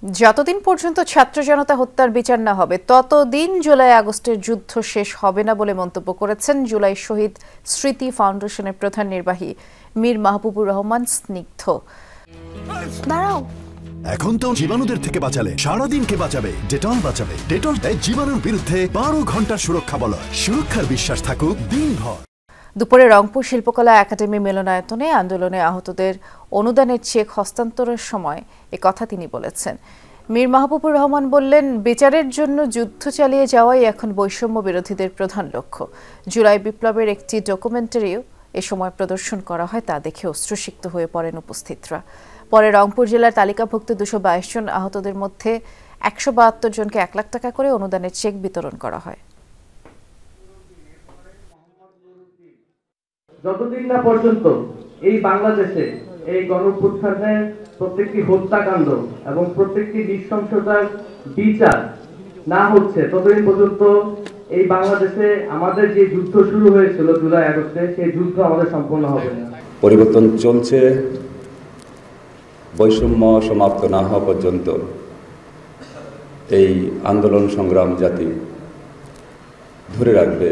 যতদিন পর্যন্ত ছাত্র জনতা হত্যার বিচার না হবে ততদিন জুলাই আগস্টের যুদ্ধ শেষ হবে না বলে মন্তব্য করেছেন জুলাই শহীদ স্মৃতি ফাউন্ডেশনের প্রধান নির্বাহী মীর মাহবুবুর রহমান স্নিগ্ধ। দাঁড়াও, এখন তো জীবাণুদের থেকে বাঁচালে সারাদিন কে বাঁচাবে? ডেটল বাঁচাবে। ডেটল দেয় জীবাণুর বিরুদ্ধে 12 ঘন্টার সুরক্ষা বলয়। সুরক্ষার বিশ্বাস থাকুক দিনভর। দুপুরে রংপুর শিল্পকলা একাডেমি মিলনায়তনে আন্দোলনে আহতদের অনুদানের চেক হস্তান্তরের সময় কথা তিনি বলেছেন। মীর মাহবুবুর রহমান বললেন, বিচারের জন্য যুদ্ধ চালিয়ে যাওয়াই এখন বৈষম্য বিরোধীদের প্রধান লক্ষ্য। জুলাই বিপ্লবের একটি ডকুমেন্টারিও এ সময় প্রদর্শন করা হয়, তা দেখে অশ্রুসিক্ত হয়ে পড়েন উপস্থিতরা। পরে রংপুর জেলার তালিকাভুক্ত 222 জন আহতদের মধ্যে 172 জনকে 1 লাখ টাকা করে অনুদানের চেক বিতরণ করা হয়। যতদিন না পর্যন্ত এই বাংলাদেশে এই গণঅভ্যুত্থানের প্রত্যেকটি হত্যাকাণ্ড এবং প্রত্যেকটি নৃশংসতার বিচার না হচ্ছে, ততদিন পর্যন্ত এই বাংলাদেশে আমাদের যে যুদ্ধ শুরু হয়েছিল জুলাই আগস্টে, সেই যুদ্ধ আমাদের সম্পন্ন হবে না। পরিবর্তন চলছে, বৈষম্য সমাপ্ত না হওয়া পর্যন্ত এই আন্দোলন সংগ্রাম জাতি ধরে রাখবে।